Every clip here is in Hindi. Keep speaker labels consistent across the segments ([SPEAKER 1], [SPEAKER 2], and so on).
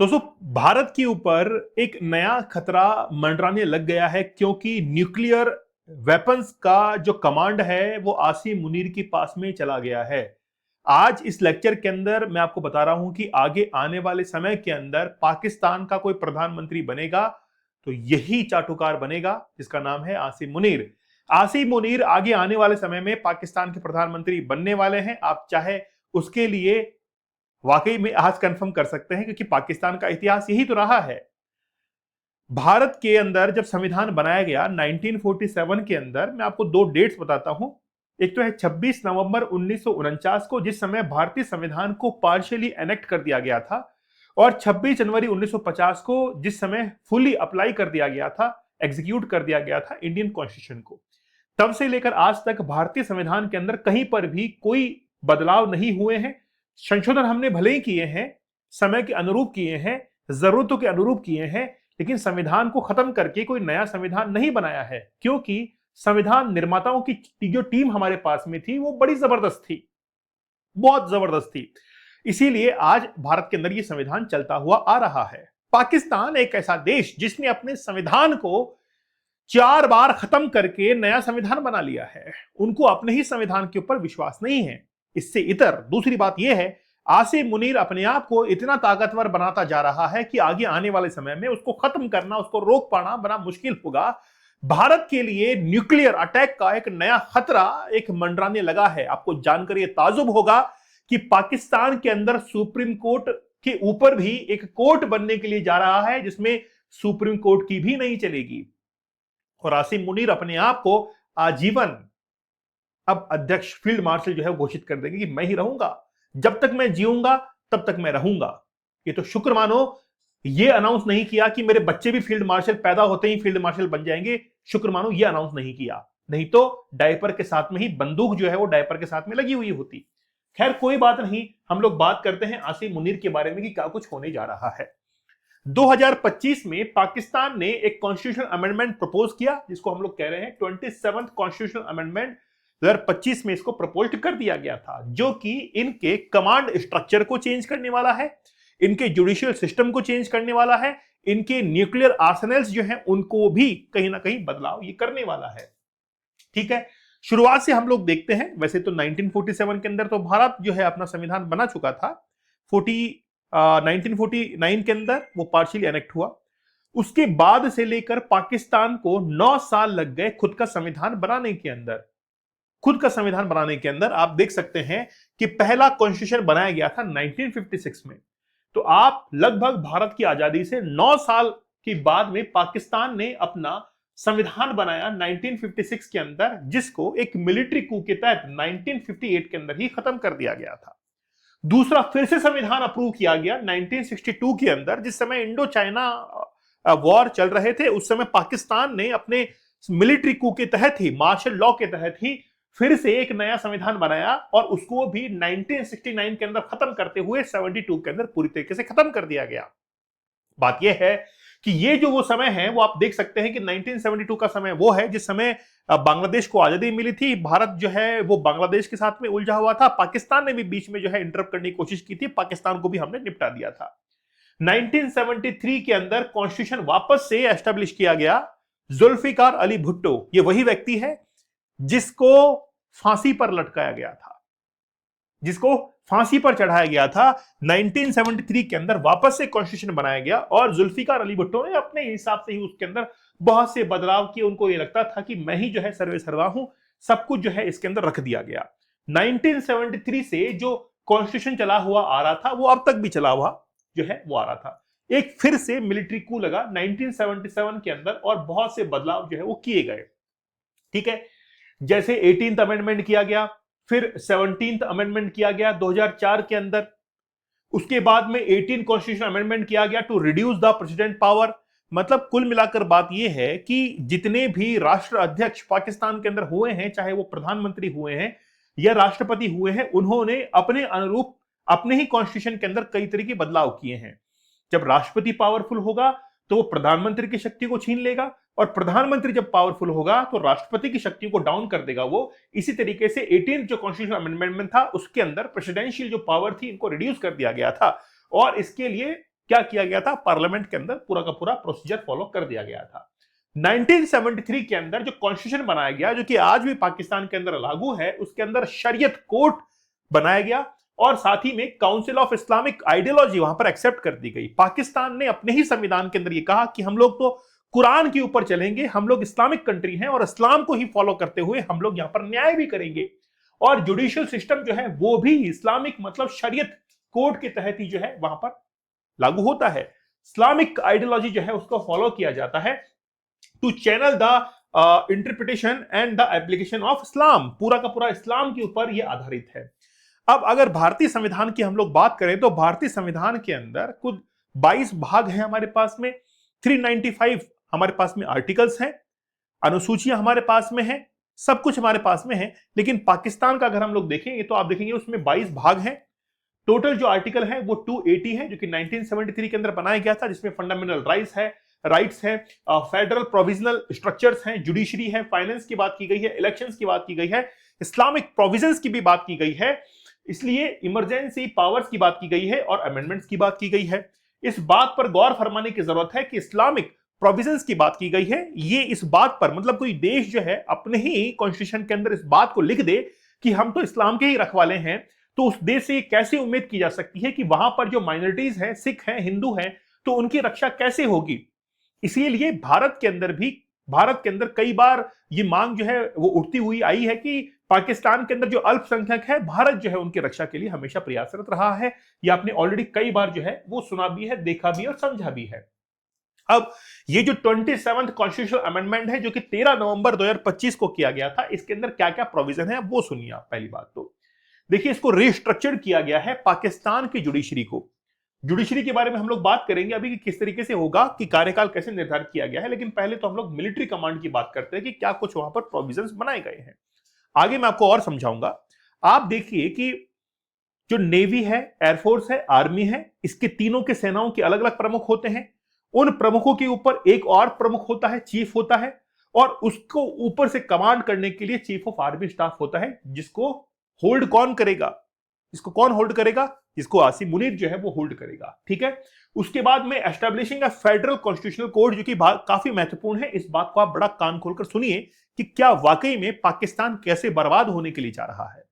[SPEAKER 1] दोस्तों, भारत के ऊपर एक नया खतरा मंडराने लग गया है क्योंकि न्यूक्लियर वेपन्स का जो कमांड है वो आसिम मुनीर के पास में चला गया है। आज इस लेक्चर के अंदर मैं आपको बता रहा हूं कि आगे आने वाले समय के अंदर पाकिस्तान का कोई प्रधानमंत्री बनेगा तो यही चाटुकार बनेगा जिसका नाम है आसिम मुनीर। आसिम मुनीर आगे आने वाले समय में पाकिस्तान के प्रधानमंत्री बनने वाले हैं। आप चाहे उसके लिए वाकई में आज कंफर्म कर सकते हैं क्योंकि पाकिस्तान का इतिहास यही तो रहा है। भारत के अंदर जब संविधान बनाया गया 1947 के अंदर, मैं आपको दो डेट्स बताता हूं। एक तो है 26 नवंबर 1949 को, जिस समय भारतीय संविधान को पार्शियली एनेक्ट कर दिया गया था, और 26 जनवरी 1950 को, जिस समय फुली अप्लाई कर दिया गया था, एग्जीक्यूट कर दिया गया था इंडियन कॉन्स्टिट्यूशन को। तब से लेकर आज तक भारतीय संविधान के अंदर कहीं पर भी कोई बदलाव नहीं हुए हैं। संशोधन हमने भले ही किए हैं, समय के अनुरूप किए हैं, जरूरतों के अनुरूप किए हैं, लेकिन संविधान को खत्म करके कोई नया संविधान नहीं बनाया है क्योंकि संविधान निर्माताओं की जो टीम हमारे पास में थी वो बड़ी जबरदस्त थी, बहुत जबरदस्त थी। इसीलिए आज भारत के अंदर ये संविधान चलता हुआ आ रहा है। पाकिस्तान एक ऐसा देश जिसने अपने संविधान को 4 बार खत्म करके नया संविधान बना लिया है, उनको अपने ही संविधान के ऊपर विश्वास नहीं है। इससे इतर दूसरी बात यह है, आसिम मुनीर अपने आप को इतना ताकतवर बनाता जा रहा है कि आगे आने वाले समय में उसको खत्म करना, उसको रोक पाना बड़ा मुश्किल होगा। भारत के लिए न्यूक्लियर अटैक का एक नया खतरा एक मंडराने लगा है। आपको जानकर यह ताजुब होगा कि पाकिस्तान के अंदर सुप्रीम कोर्ट के ऊपर भी एक कोर्ट बनने के लिए जा रहा है जिसमें सुप्रीम कोर्ट की भी नहीं चलेगी, और आसिम मुनीर अपने आप को आजीवन अब अध्यक्ष फील्ड मार्शल जो है घोषित कर देंगे कि मैं ही रहूंगा, जब तक मैं जीऊंगा तब तक मैं रहूंगा। ये तो शुक्र मानो ये अनाउंस नहीं किया कि मेरे बच्चे भी फील्ड मार्शल पैदा होते ही फील्ड मार्शल बन जाएंगे। शुक्र मानो ये अनाउंस नहीं किया, नहीं तो डायपर के साथ में ही बंदूक जो है वो डायपर के साथ में लगी हुई होती। खैर कोई बात नहीं, हम लोग बात करते हैं आसिम मुनीर के बारे में कि क्या कुछ होने जा रहा है। 2025 में पाकिस्तान ने एक कॉन्स्टिट्यूशन अमेंडमेंट प्रपोज किया जिसको हम लोग कह रहे हैं 27th कॉन्स्टिट्यूशन अमेंडमेंट। 2025 में इसको प्रपोज कर दिया गया था, जो कि इनके कमांड स्ट्रक्चर को चेंज करने वाला है, इनके जुडिशियल सिस्टम को चेंज करने वाला है, इनके न्यूक्लियर आर्सेनल्स जो हैं उनको भी कहीं ना कहीं बदलाव ये करने वाला है। ठीक है, शुरुआत से हम लोग देखते हैं। वैसे तो 1947 के अंदर तो भारत जो है अपना संविधान बना चुका था। 1949 के अंदर वो पार्शियली एनेक्ट हुआ। उसके बाद से लेकर पाकिस्तान को 9 साल लग गए खुद का संविधान बनाने के अंदर। खुद का संविधान बनाने के अंदर आप देख सकते हैं कि पहला कॉन्स्टिट्यूशन बनाया गया था 1956 में। तो आप लगभग भारत की आजादी से 9 साल के बाद में पाकिस्तान ने अपना संविधान बनाया 1956 के अंदर, जिसको एक मिलिट्री कू के तहत 1958 के अंदर ही खत्म कर दिया गया था। दूसरा फिर से संविधान अप्रूव किया गया 1962 के अंदर, जिस समय इंडो चाइना वॉर चल रहे थे। उस समय पाकिस्तान ने अपने मिलिट्री कू के तहत ही, मार्शल लॉ के तहत ही फिर से एक नया संविधान बनाया और उसको भी 1969 के अंदर खत्म करते हुए 72 के अंदर पूरी तरीके से खत्म कर दिया गया। बात यह है कि ये जो वो समय है वो आप देख सकते हैं कि 1972 का समय वो है जिस समय बांग्लादेश को आजादी मिली थी। भारत जो है वो बांग्लादेश के साथ में उलझा हुआ था। पाकिस्तान ने भी बीच में जो है इंटरप्ट करने की कोशिश की थी, पाकिस्तान को भी हमने निपटा दिया था। 1973 के अंदर कॉन्स्टिट्यूशन वापस से एस्टेब्लिश किया गया। जुल्फिकार अली भुट्टो ये वही व्यक्ति है जिसको फांसी पर लटकाया गया था, जिसको फांसी पर चढ़ाया गया था। 1973 के अंदर वापस से कॉन्स्टिट्यूशन बनाया गया और जुल्फिकार अली भुट्टो ने अपने हिसाब से ही उसके अंदर बहुत से बदलाव किए। उनको यह लगता था कि मैं ही जो है सर्वे सर्वा हूं, सब कुछ जो है इसके अंदर रख दिया गया। 1973 से जो कॉन्स्टिट्यूशन चला हुआ आ रहा था वो अब तक भी चला हुआ जो है वो आ रहा था। एक फिर से मिलिट्री कू लगा 1977 के अंदर और बहुत से बदलाव जो है वो किए गए। ठीक है, जैसे 18th अमेंडमेंट किया गया, फिर 17th अमेंडमेंट किया गया 2004 के अंदर। उसके बाद में 18 कॉन्स्टिट्यूशन अमेंडमेंट किया गया to reduce the president power. मतलब कुल मिलाकर बात यह है कि जितने भी राष्ट्र अध्यक्ष पाकिस्तान के अंदर हुए हैं, चाहे वो प्रधानमंत्री हुए हैं या राष्ट्रपति हुए हैं, उन्होंने अपने अनुरूप अपने ही कॉन्स्टिट्यूशन के अंदर कई तरह के बदलाव किए हैं। जब राष्ट्रपति पावरफुल होगा तो वो प्रधानमंत्री की शक्ति को छीन लेगा, और प्रधानमंत्री जब पावरफुल होगा तो राष्ट्रपति की शक्ति को डाउन कर देगा वो। इसी तरीके से 18th जो कॉन्स्टिट्यूशन अमेंडमेंट था उसके अंदर प्रेसिडेंशियल जो पावर थी इनको रिड्यूस कर दिया गया था, और इसके लिए क्या किया गया था, पार्लियामेंट के अंदर पूरा का पूरा प्रोसीजर फॉलो कर दिया गया था। 1973 के अंदर जो कॉन्स्टिट्यूशन बनाया गया, जो कि आज भी पाकिस्तान के अंदर लागू है, उसके अंदर शरीयत कोर्ट बनाया गया और साथ ही में काउंसिल ऑफ इस्लामिक आइडियोलॉजी वहां पर एक्सेप्ट कर दी गई। पाकिस्तान ने अपने ही संविधान के अंदर ये कहा कि हम लोग तो कुरान के ऊपर चलेंगे, हम लोग इस्लामिक कंट्री हैं और इस्लाम को ही फॉलो करते हुए हम लोग यहां पर न्याय भी करेंगे। और जुडिशियल सिस्टम जो है वो भी इस्लामिक मतलब शरीयत कोड के तहत ही जो है वहां पर लागू होता है। इस्लामिक आइडियोलॉजी जो है उसको फॉलो किया जाता है to channel the interpretation and the application of Islam. पूरा का पूरा इस्लाम के ऊपर यह आधारित है। अब अगर भारतीय संविधान की हम लोग बात करें तो भारतीय संविधान के अंदर कुल 22 भाग हैं हमारे पास में, 395 हमारे पास में आर्टिकल्स हैं, अनुसूचियां हमारे पास में हैं, सब कुछ हमारे पास में है। लेकिन पाकिस्तान का अगर हम लोग देखेंगे तो आप देखेंगे उसमें 22 भाग हैं। टोटल जो आर्टिकल है वो 280 है, जो कि 1973 के अंदर बनाया गया था, जिसमें फंडामेंटल राइट्स है, फेडरल प्रोविजनल स्ट्रक्चर्स हैं, जुडिशरी है, फाइनेंस की बात की गई है, इलेक्शंस की बात की गई है, इस्लामिक प्रोविजंस की भी बात की गई है, इसलिए इमरजेंसी पावर्स की बात की गई है और अमेंडमेंट्स की बात की गई है। इस बात पर गौर फरमाने की जरूरत है कि इस्लामिक प्रोविजंस की बात की गई है। ये इस बात पर मतलब कोई देश जो है अपने ही कॉन्स्टिट्यूशन के अंदर इस बात को लिख दे कि हम तो इस्लाम के ही रखवाले हैं, तो उस देश से कैसे उम्मीद की जा सकती है कि वहां पर जो माइनॉरिटीज हैं, सिख हैं, हिंदू हैं, तो उनकी रक्षा कैसे होगी। इसीलिए भारत के अंदर कई बार ये मांग जो है वो उठती हुई आई है कि पाकिस्तान के अंदर जो अल्पसंख्यक है, भारत जो है उनकी रक्षा के लिए हमेशा प्रयासरत रहा है। ये आपने ऑलरेडी कई बार जो है वो सुना भी है, देखा भी और समझा भी है। अब ये जो 27th कॉन्स्टिट्यूशनल अमेंडमेंट है, जो कि 13 नवंबर 2025 को किया गया था, इसके अंदर क्या क्या प्रोविजन है वो सुनिए आप। पहली बात तो देखिए, इसको रिस्ट्रक्चर किया गया है पाकिस्तान की जुडिशरी को। जुडिशरी के बारे में हम लोग बात करेंगे अभी कि किस तरीके से होगा, कि कार्यकाल कैसे निर्धारित किया गया है। लेकिन पहले तो हम लोग मिलिट्री कमांड की बात करते हैं कि क्या कुछ वहां पर प्रोविजंस बनाए गए हैं। आगे मैं आपको और समझाऊंगा। आप देखिए कि जो नेवी है, एयरफोर्स है, आर्मी है, इसके तीनों के सेनाओं के अलग अलग प्रमुख होते हैं। उन प्रमुखों के ऊपर एक और प्रमुख होता है, चीफ होता है, और उसको ऊपर से कमांड करने के लिए चीफ ऑफ आर्मी स्टाफ होता है, जिसको होल्ड कौन करेगा, इसको कौन होल्ड करेगा, इसको आसिम मुनीर जो है वो होल्ड करेगा। ठीक है। उसके बाद में establishing a federal constitutional code, जो कि काफी महत्वपूर्ण है। इस बात को आप बड़ा कान खोलकर सुनिए कि क्या वाकई में पाकिस्तान कैसे बर्बाद होने के लिए जा रहा है।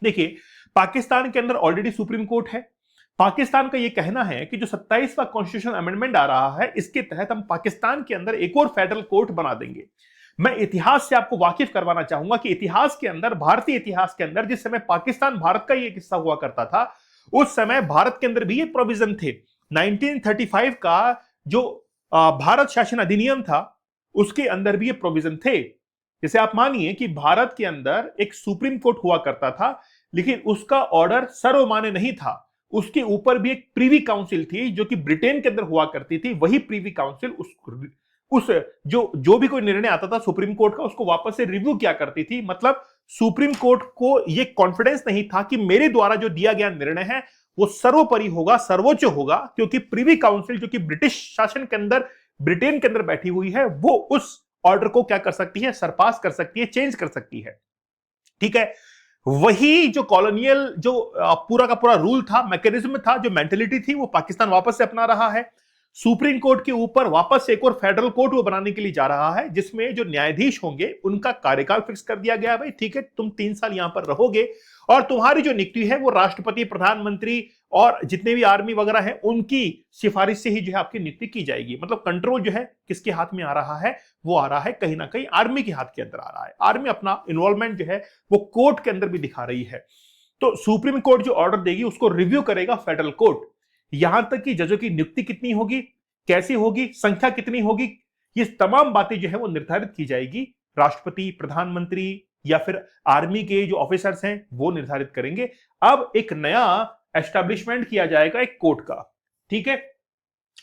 [SPEAKER 1] देखिए, पाकिस्तान के अंदर ऑलरेडी सुप्रीम कोर्ट है। पाकिस्तान का यह कहना है कि जो 27वां कॉन्स्टिट्यूशनल अमेंडमेंट आ रहा है, इसके तहत हम पाकिस्तान के अंदर एक और फेडरल कोर्ट बना देंगे। मैं इतिहास से आपको वाकिफ करवाना चाहूंगा कि इतिहास के अंदर, भारतीय इतिहास के अंदर, जिस समय पाकिस्तान भारत का यह किस्सा हुआ करता था, उस समय भारत के अंदर भी ये प्रोविजन थे। 1935 का जो भारत शासन अधिनियम था, उसके अंदर भी ये प्रोविजन थे। जैसे आप मानिए कि भारत के अंदर एक सुप्रीम कोर्ट हुआ करता था, लेकिन उसका ऑर्डर सर्वमान्य नहीं था। उसके ऊपर भी एक प्रीवी काउंसिल थी, जो कि ब्रिटेन के अंदर हुआ करती थी। वही प्रीवी काउंसिल उस जो भी कोई निर्णय आता था सुप्रीम कोर्ट का, उसको वापस से रिव्यू किया करती थी। मतलब सुप्रीम कोर्ट को यह कॉन्फिडेंस नहीं था कि मेरे द्वारा जो दिया गया निर्णय है वो सर्वोपरि होगा, सर्वोच्च होगा, क्योंकि प्रीवी काउंसिल जो कि ब्रिटिश शासन के अंदर, ब्रिटेन के अंदर बैठी हुई है, वो उस ऑर्डर को क्या कर सकती है, सरपास कर सकती है, चेंज कर सकती है। ठीक है। वही जो कॉलोनियल जो पूरा का पूरा रूल था, मैकेनिज्म था, जो मेंटेलिटी थी, वो पाकिस्तान वापस से अपना रहा है। सुप्रीम कोर्ट के ऊपर वापस से एक और फेडरल कोर्ट वो बनाने के लिए जा रहा है, जिसमें जो न्यायाधीश होंगे उनका कार्यकाल फिक्स कर दिया गया है। भाई ठीक है, तुम 3 साल यहां पर रहोगे और तुम्हारी जो नियुक्ति है वो राष्ट्रपति, प्रधानमंत्री और जितने भी आर्मी वगैरह है उनकी सिफारिश से ही जो है आपकी नियुक्ति की जाएगी। मतलब कंट्रोल जो है किसके हाथ में आ रहा है, वो आ रहा है कहीं ना कहीं आर्मी के हाथ के अंदर आ रहा है। आर्मी अपना इन्वॉल्वमेंट जो है वो कोर्ट के अंदर भी दिखा रही है। तो सुप्रीम कोर्ट जो ऑर्डर देगी उसको रिव्यू करेगा फेडरल कोर्ट। यहां तक कि जजों की नियुक्ति कितनी होगी, कैसी होगी, संख्या कितनी होगी, ये तमाम बातें जो है वो निर्धारित की जाएगी। राष्ट्रपति, प्रधानमंत्री या फिर आर्मी के जो ऑफिसर्स हैं वो निर्धारित करेंगे। अब एक नया एस्टैब्लिशमेंट किया जाएगा एक कोर्ट का। ठीक है।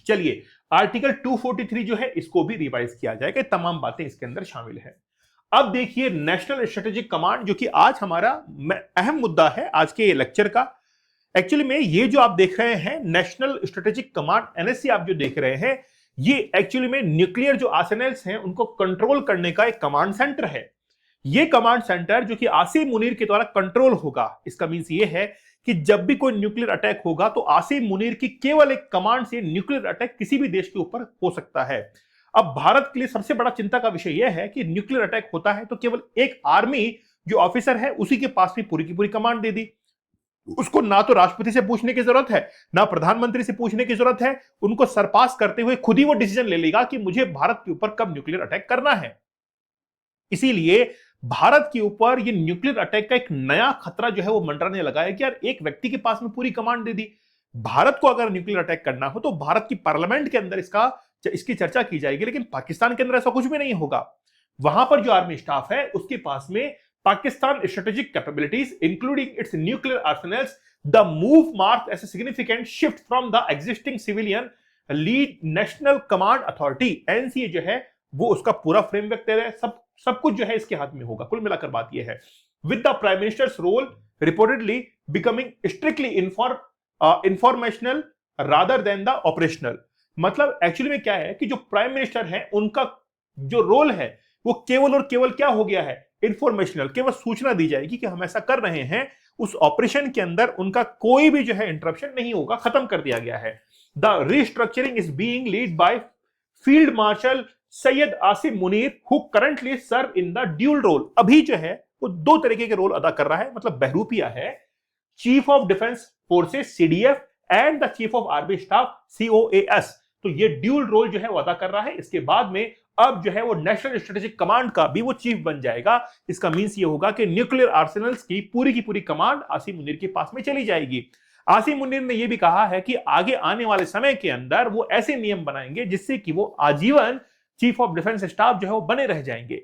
[SPEAKER 1] चलिए, आर्टिकल 243 जो है इसको भी रिवाइज किया जाएगा। तमाम बातें इसके अंदर शामिल है। अब देखिए, नेशनल स्ट्रेटेजिक कमांड, जो कि आज हमारा अहम मुद्दा है आज के लेक्चर का। एक्चुअली में ये जो आप देख रहे हैं नेशनल स्ट्रेटेजिक कमांड, एनएससी आप जो देख रहे हैं, ये एक्चुअली में न्यूक्लियर जो आर्सेनल्स हैं उनको कंट्रोल करने का एक कमांड सेंटर है। ये कमांड सेंटर जो कि आसिम मुनीर के द्वारा कंट्रोल होगा। इसका मींस ये है कि जब भी कोई न्यूक्लियर अटैक होगा तो आसिम मुनीर की केवल एक कमांड से न्यूक्लियर अटैक किसी भी देश के ऊपर हो सकता है। अब भारत के लिए सबसे बड़ा चिंता का विषय यह है कि न्यूक्लियर अटैक होता है तो केवल एक आर्मी जो ऑफिसर है उसी के पास भी पूरी की पूरी कमांड दे दी। उसको ना तो राष्ट्रपति से पूछने की जरूरत है, ना प्रधानमंत्री से पूछने की जरूरत है। उनको सरपास करते हुए खुद ही वो डिसीजन ले लेगा कि मुझे भारत के ऊपर कब न्यूक्लियर अटैक करना है। इसीलिए भारत के ऊपर ये न्यूक्लियर अटैक का एक नया खतरा जो है वो मंडराने लगा है कि यार एक व्यक्ति के पास में पूरी कमांड दे दी। भारत को अगर न्यूक्लियर अटैक करना हो तो भारत की पार्लियामेंट के अंदर इसकी चर्चा की जाएगी, लेकिन पाकिस्तान के अंदर ऐसा कुछ भी नहीं होगा। वहां पर जो आर्मी स्टाफ है उसके पास में Pakistan strategic capabilities including its nuclear arsenals, the move mark as a significant shift from the existing civilian lead national command authority, NCA जो है वो उसका पूरा फ्रेमवर्क दे रहा है। सब कुछ जो है इसके हाथ में होगा। कुल मिलाकर बात यह है, with the prime minister's role reportedly becoming strictly informational rather than the operational. मतलब एक्चुअली में क्या है कि जो प्राइम मिनिस्टर है उनका जो रोल है वो केवल और केवल क्या हो गया है, इंफॉर्मेशनल। केवल सूचना दी जाएगी कि हम ऐसा कर रहे हैं, उस ऑपरेशन के अंदर उनका कोई भी जो है इंटरप्शन नहीं होगा, खत्म कर दिया गया है। The restructuring is being lead by field marshal Syed Asim Munir who currently serve in the dual role. अभी जो है वो दो तरीके के रोल अदा कर रहा है, मतलब बहरूपिया है, chief of defence forces CDF and the chief of army staff COAS. तो ये ड्यूल रोल जो है वो अदा कर रहा है। इसके बाद में अब जो है वो नेशनल स्ट्रेटेजिक कमांड का भी वो चीफ बन जाएगा। इसका मींस ये होगा कि न्यूक्लियर आर्सेनल्स की पूरी कमांड आसिम मुनीर के पास में चली जाएगी। आसिम मुनीर ने यह भी कहा है कि आगे आने वाले समय के अंदर वो ऐसे नियम बनाएंगे जिससे कि वो आजीवन चीफ ऑफ डिफेंस स्टाफ जो है वो बने रह जाएंगे।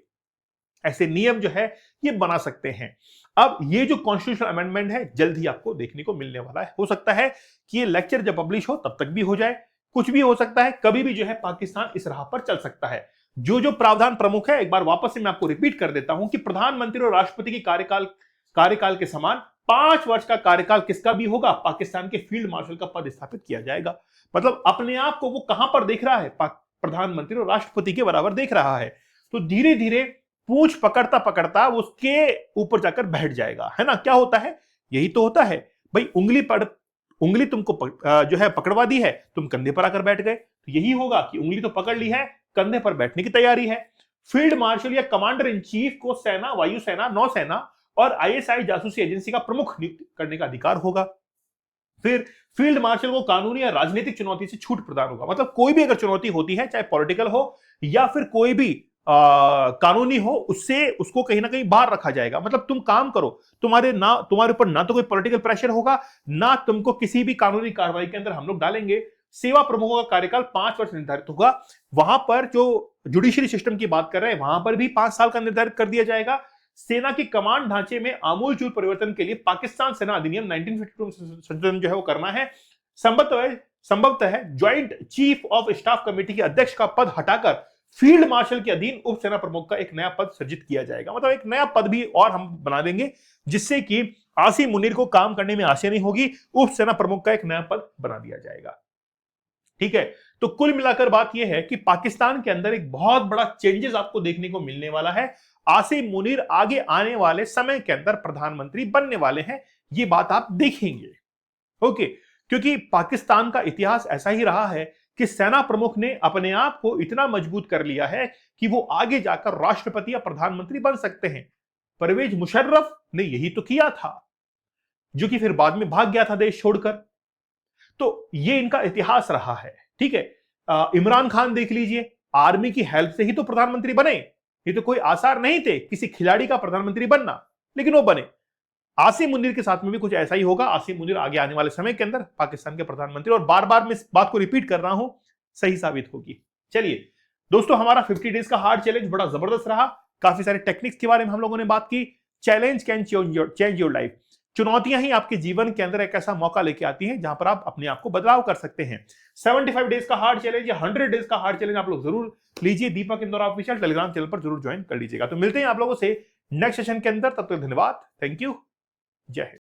[SPEAKER 1] ऐसे नियम जो है ये बना सकते हैं। अब ये जो कॉन्स्टिट्यूशनल अमेंडमेंट है जल्द ही आपको देखने को मिलने वाला है। हो सकता है कि ये लेक्चर जब पब्लिश हो तब तक भी हो जाए, कुछ भी हो सकता है, कभी भी जो है पाकिस्तान इस राह पर चल सकता है। जो प्रावधान प्रमुख है एक बार वापस से मैं आपको रिपीट कर देता हूं कि प्रधानमंत्री और राष्ट्रपति की कार्यकाल के समान 5 वर्ष का कार्यकाल किसका भी होगा, पाकिस्तान के फील्ड मार्शल का पद स्थापित किया जाएगा। मतलब अपने आप को वो कहां पर देख रहा है, प्रधानमंत्री और राष्ट्रपति के बराबर देख रहा है। तो धीरे धीरे पूंछ पकड़ता पकड़ता उसके ऊपर जाकर बैठ जाएगा, है ना। क्या होता है, यही तो होता है भाई, उंगली तुमको जो है पकड़वा दी है, तुम कंधे पर आकर बैठ गए। तो यही होगा कि उंगली तो पकड़ ली है, कंधे पर बैठने की तैयारी है। फील्ड मार्शल या कमांडर इन चीफ को सेना, वायुसेना, नौसेना और आईएसआई जासूसी एजेंसी का प्रमुख नियुक्त करने का अधिकार होगा। फिर फील्ड मार्शल को कानूनी या राजनीतिक चुनौती से छूट प्रदान होगा। मतलब कोई भी अगर चुनौती होती है, चाहे पॉलिटिकल हो या फिर कोई भी कानूनी हो, उससे उसको कहीं ना कहीं बाहर रखा जाएगा। मतलब तुम काम करो, तुम्हारे ऊपर ना तो कोई पॉलिटिकल प्रेशर होगा, ना तुमको किसी भी कानूनी कार्रवाई के अंदर हम लोग डालेंगे। सेवा प्रमुखों का कार्यकाल 5 वर्ष निर्धारित होगा। वहां पर जो जुडिशरी सिस्टम की बात कर रहे हैं वहां पर भी 5 साल का निर्धारित कर दिया जाएगा। सेना की कमांड ढांचे में आमूलचूल परिवर्तन के लिए पाकिस्तान सेना अधिनियम 1952 संशोधन जो है वो करना है। संभवतः joint chief of staff committee के अध्यक्ष का पद हटाकर फील्ड मार्शल के अधीन उप सेना प्रमुख का एक नया पद सृजित किया जाएगा। मतलब एक नया पद भी और हम बना देंगे जिससे कि आसिम मुनीर को काम करने में आसानी होगी। उप सेना प्रमुख का एक नया पद बना दिया जाएगा। ठीक है, तो कुल मिलाकर बात यह है कि पाकिस्तान के अंदर एक बहुत बड़ा चेंजेस आपको देखने को मिलने वाला है। आसिम मुनीर आगे आने वाले समय के अंदर प्रधानमंत्री बनने वाले हैं, ये बात आप देखेंगे। ओके, क्योंकि पाकिस्तान का इतिहास ऐसा ही रहा है कि सेना प्रमुख ने अपने आप को इतना मजबूत कर लिया है कि वो आगे जाकर राष्ट्रपति या प्रधानमंत्री बन सकते हैं। परवेज मुशर्रफ ने यही तो किया था, जो कि फिर बाद में भाग गया था देश छोड़कर। तो ये इनका इतिहास रहा है। ठीक है, इमरान खान देख लीजिए, आर्मी की हेल्प से ही तो प्रधानमंत्री बने। ये तो कोई आसार नहीं थे किसी खिलाड़ी का प्रधानमंत्री बनना, लेकिन वो बने। आसिम मुनीर के साथ में भी कुछ ऐसा ही होगा। आसिम मुनीर आगे आने वाले समय के अंदर पाकिस्तान के प्रधानमंत्री, और बार बार मैं इस बात को रिपीट कर रहा हूं, सही साबित होगी। चलिए दोस्तों, हमारा 50 डेज का हार्ड चैलेंज बड़ा जबरदस्त रहा। काफी सारे टेक्निक्स के बारे में हम लोगों ने बात की। Challenge can change your life. चुनौतियां ही आपके जीवन के अंदर एक ऐसा मौका लेके आती हैं जहां पर आप अपने आप को बदलाव कर सकते हैं। 75 डेज का हार्ड चैलेंज या 100 डेज का हार्ड चैलेंज आप लोग जरूर लीजिए। दीपक इंदौर ऑफिशियल टेलीग्राम चैनल पर जरूर ज्वाइन कर लीजिएगा। तो मिलते हैं आप लोगों से नेक्स्ट सेशन के अंदर। तब तक धन्यवाद, थैंक यू, जय हिंद।